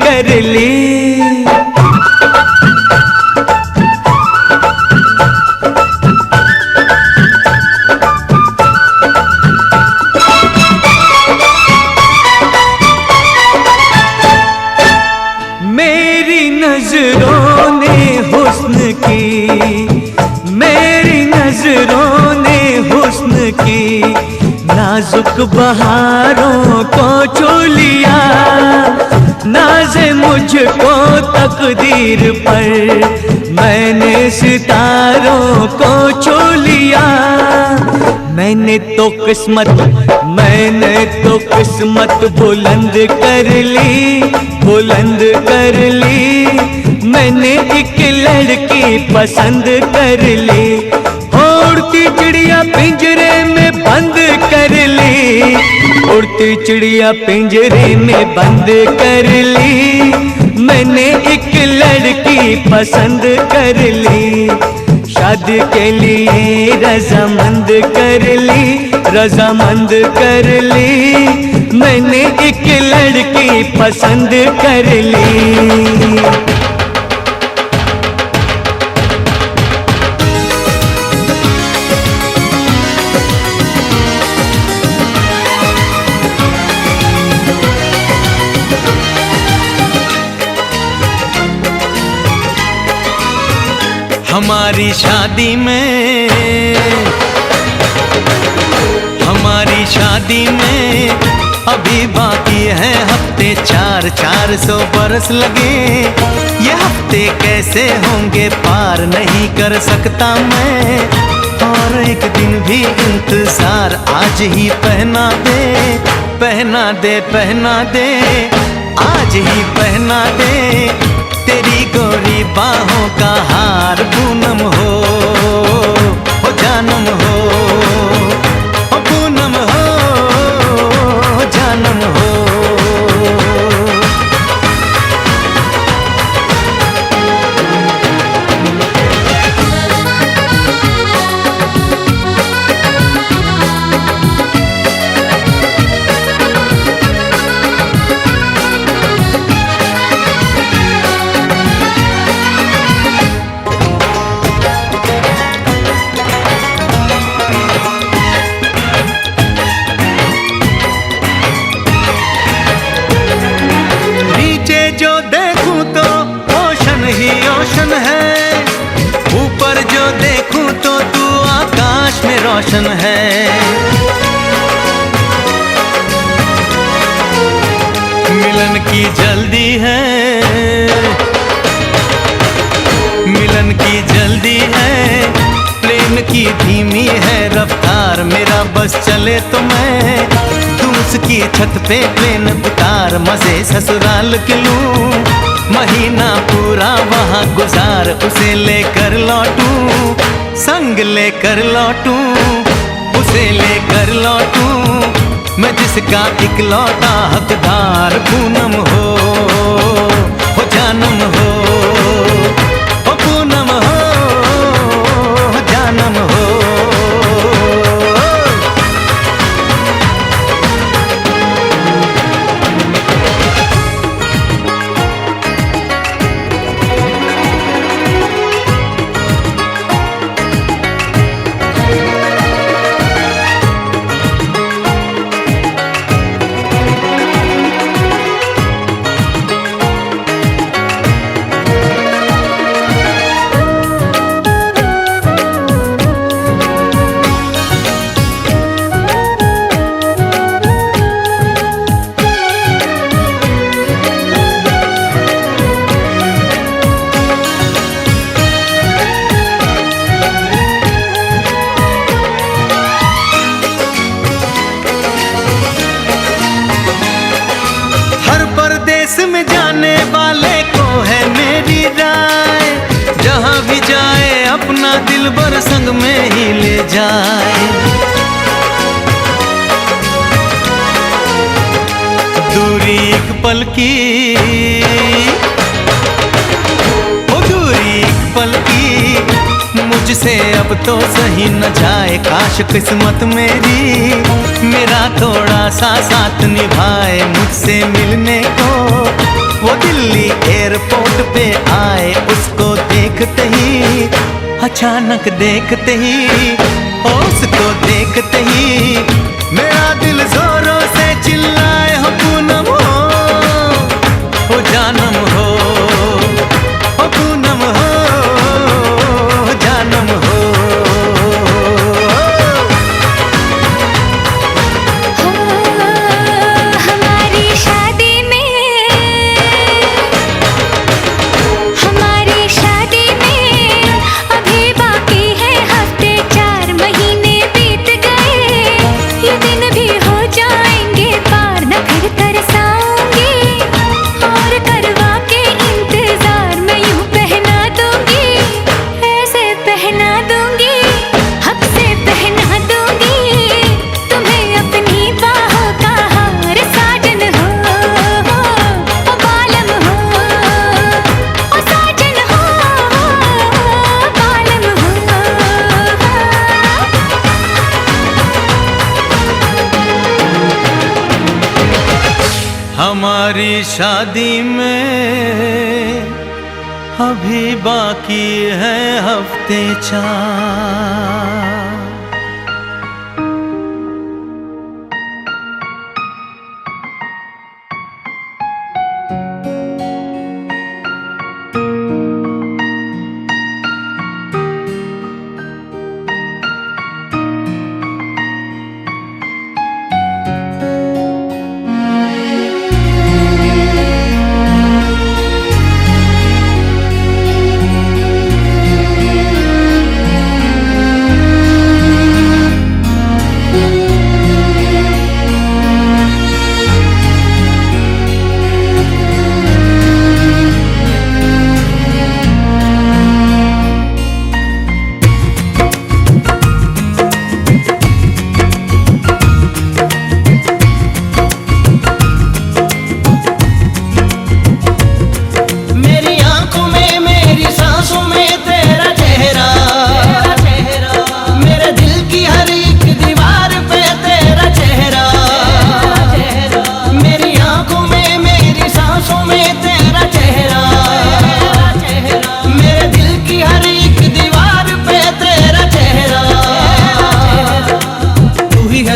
कर ली। मेरी नजरों ने हुस्न की, मेरी नजरों ने हुस्न की नाजुक बहारों को छू लिया। नाज़े मुझको तकदीर पर मैंने सितारों को छू लिया। मैंने तो किस्मत बुलंद कर ली, बुलंद कर ली। मैंने एक लड़की पसंद कर ली। उड़ती चिड़िया पिंजरे में बंद कर ली, उड़ती चिड़िया पिंजरे में बंद कर ली। मैंने एक लड़की पसंद कर ली। शादी के लिए रजामंद कर ली, रजामंद कर ली। मैंने एक लड़की पसंद कर ली। हमारी शादी में, हमारी शादी में अभी बाकी है हफ्ते 400 बरस लगे। ये हफ्ते कैसे होंगे पार नहीं कर सकता मैं। और एक दिन भी इंतजार आज ही पहना दे, पहना दे, पहना दे, आज ही पहना दे। तेरी गोरी बाहों का हार पूनम हो जानम हो, पूनम हो जानम हो। ओशन है, ऊपर जो देखूं तो तू आकाश में रोशन है। मिलन की जल्दी है, मिलन की जल्दी है। प्रेम की धीमी है रफ्तार, मेरा बस चले तो मैं दूं उसकी छत पे प्लेन उतार। मजे ससुराल के लूं, महीना पूरा वहाँ गुजार। उसे लेकर लौटूं, संग लेकर लौटूं, उसे लेकर लौटूं मैं जिसका इकलौता हकदार। पूनम हो जानम हो, पूनम हो जानम हो। में जाने वाले को है मेरी राय, जहां भी जाए अपना दिलबर संग में ही ले जाए। दूरी एक पल की, ओ दूरी एक पल की मुझसे अब तो सही न जाए। काश किस्मत मेरी मेरा थोड़ा सा साथ निभाए, मुझसे मिलने को वो अचानक देखते ही, उसको देखते ही मेरा दिल जोरों से चिल्लाए, हो पूनम हो जानम हो पूनम हो जानम हो। हमारी शादी में अभी बाकी है हफ्ते 4।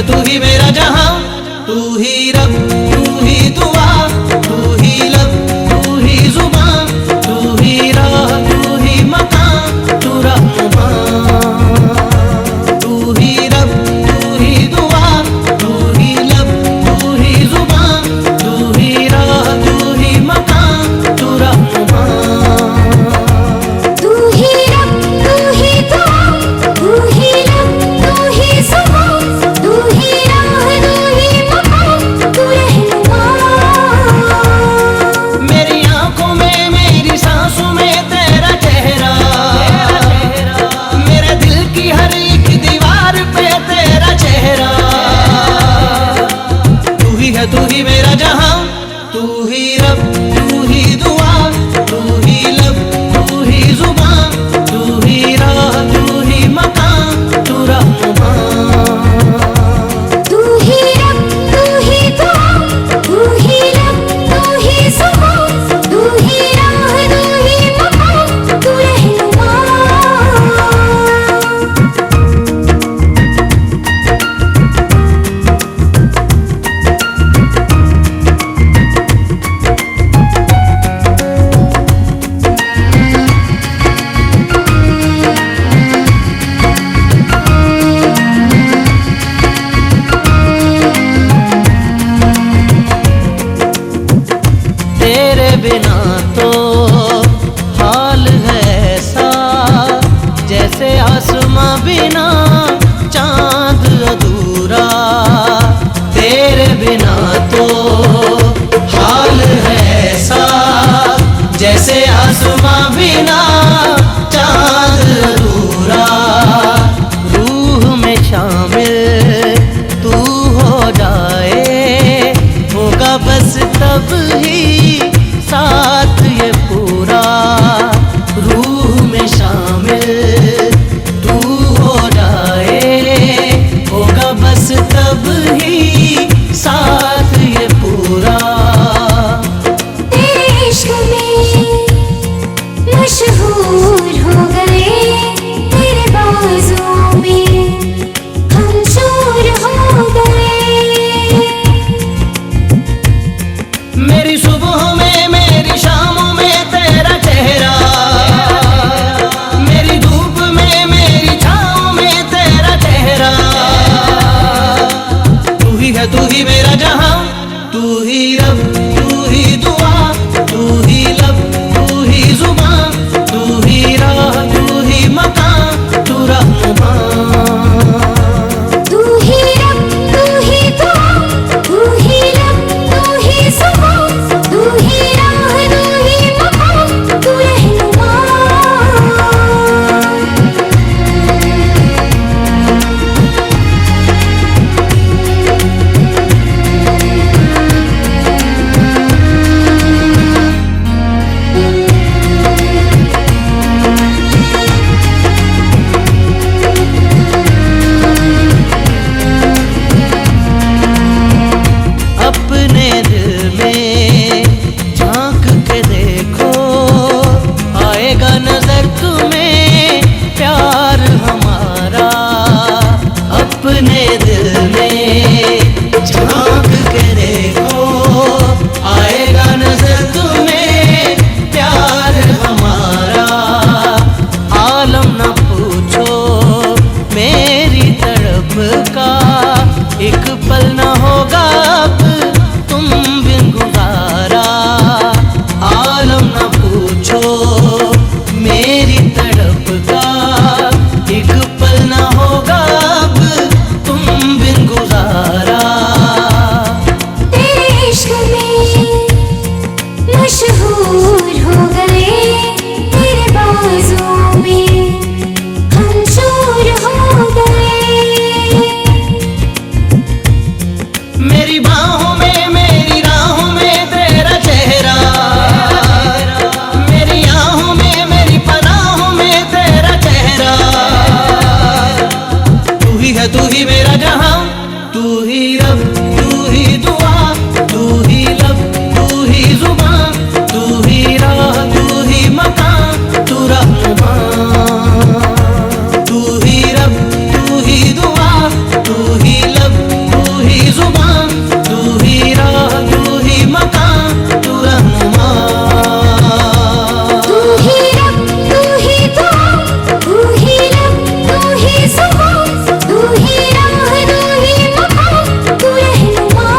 तू ही मेरा जहां, तू ही रब, तू ही दुआ, तू ही लब, तू ही जुबान, तू ही राह, तू ही मकान, तू रहनुमा। तू ही रब, तू ही दुआ, तू ही लब, तू ही जुबान, तू ही राह, तू ही मकान, तू रहनुमा। तू ही रब, तू ही दुआ, तू ही लब, तू ही जुबान, तू ही राह, तू ही मकान, तू रहनुमा। मेरी आंखों में, मेरी सांसों में तेरा चेहरा, मेरे दिल की हर एक दीवार पे तेरा चेहरा। तू ही है, तू ही मेरा जहां, तू ही रब, तू ही दुआ, तू ही लब, तू ही जुबान, तू ही राह, तू ही मकान, तू रहनुमा। तू ही रब, तू ही दुआ, तू ही लब, तू ही जुबान, तू ही राह, तू ही मकान, तू रहनुमा। तेरे बिना तो हाल है ऐसा, जैसे आसमां बिना चांद अधूरा। तेरे बिना तो हाल है ऐसा, जैसे आसमां बिना चांद अधूरा। रूह में शामिल तू हो जाए, होगा बस तब ही साथ ये पूरा। रूह में शामिल तू हो जाए, होगा बस तब ही साथ ये पूरा। तेरे इश्क में चूर हो गए तेरे बाजू में, हम चूर हो गए। मेरी बाहों में मेरी राहों में तेरा चेहरा, मेरी आहों में मेरी पनाहों में तेरा चेहरा। तू ही है तू ही मेरा जहां, तू ही रब तू ही दुआ, तू ही लब तू ही जुबान, तू ही राह तू ही मकान, तू रहनुमा। तू ही रब तू ही दुआ, तू ही लब तू ही जुबान, तू ही राह तू ही मकान, तू रहनुमा। तू ही रब तू ही दुआ, तू ही लब तू ही जुबान, तू ही राह तू ही मकान, तू रहनुमा।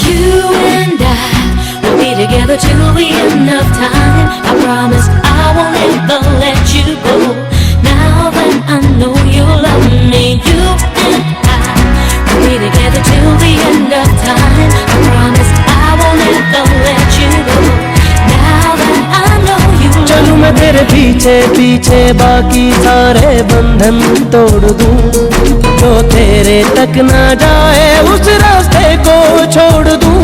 You and I will be together till the end of time. I promise I won't ever let you go. Now that I know you love me, you and I will be together till the end of time. I promise I won't ever let you go. Now that I know you love चलूं मैं तेरे पीछे पीछे बाकी सारे बंधन तोड़ दूं, जो तेरे तक ना जाए उस रास्ते को छोड़ दूं।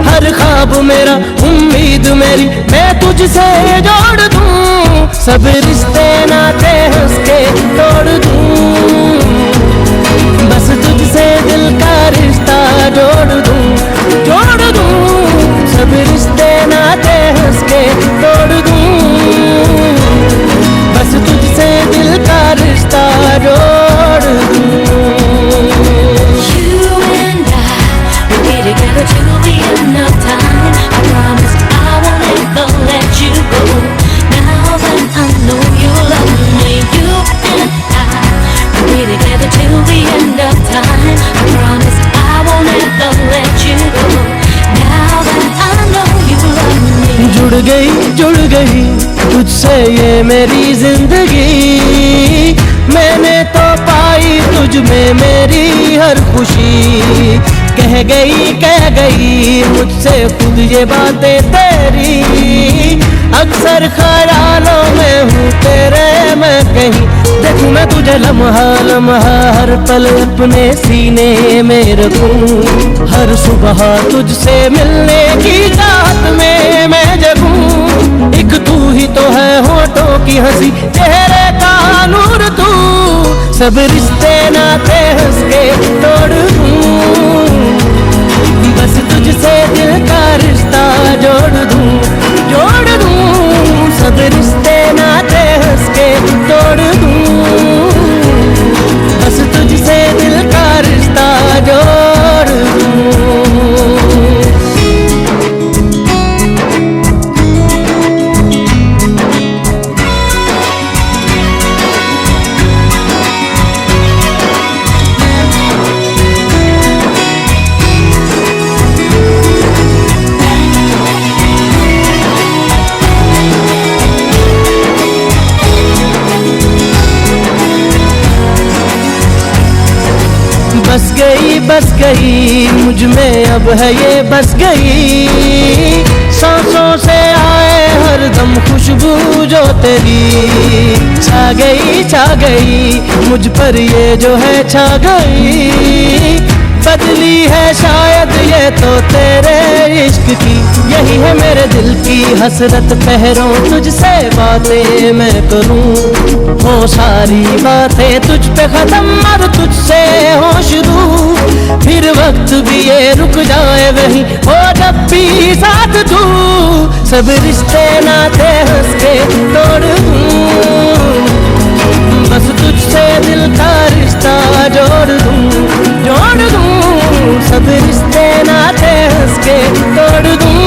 हर ख्वाब मेरा उम्मीद मेरी मैं तुझसे जोड़ दूं, सब रिश्ते नाते हंस के तोड़ दूं। बस तुझसे दिल का रिश्ता जोड़ दूं, जोड़ दूं। सब रिश्ते नाते हंस के तोड़ दूं, बस तुझसे दिल का रिश्ता जोड़ दूं। You and I will be together till the end of time. I promise I won't ever let you go. Now that I know you love me, you and I will be together till the end of time. I promise I won't ever let you go. Now that I know you love me. जुड़ गई तुझसे ये मेरी जिंदगी, मैंने तो पाई तुझ में मेरी हर खुशी। कह गई मुझसे खुद ये बातें तेरी, अक्सर ख्यालों में हूँ तेरे मैं कहीं। देखूं मैं तुझे लम्हा लम्हा हर पल अपने सीने में रखूं, हर सुबह तुझसे मिलने की चाहत में मैं जगूं। एक तू ही तो है होठों की हंसी चेहरे का नूर तू, सब रिश्ते नाते हंस के तोड़ दूं। बस तुझसे दिल का रिश्ता जोड़ दूं, जोड़ दूं। सब रिश्ते नाते हंस के तोड़ दूं, बस तुझसे दिल का रिश्ता जोड़ दूं। बस गई मुझ में अब है ये बस गई, सांसों से आए हर दम खुशबू जो तेरी। छा गई मुझ पर ये जो है छा गई, बदली है शायद ये तो तेरे इश्क की। यही है मेरे दिल की हसरत पहरों तुझसे बातें मैं करूं, हो सारी बातें तुझ पे खत्म और तुझसे हो शुरू। फिर वक्त भी ये रुक जाए वहीं हो जब भी साथ तू, सब रिश्ते नाते हंस के तोड़ दूं। बस तुझसे दिल का रिश्ता जोड़ दूं, जोड़ दूं। सब रिश्ते नाते हंस के तोड़ दूं,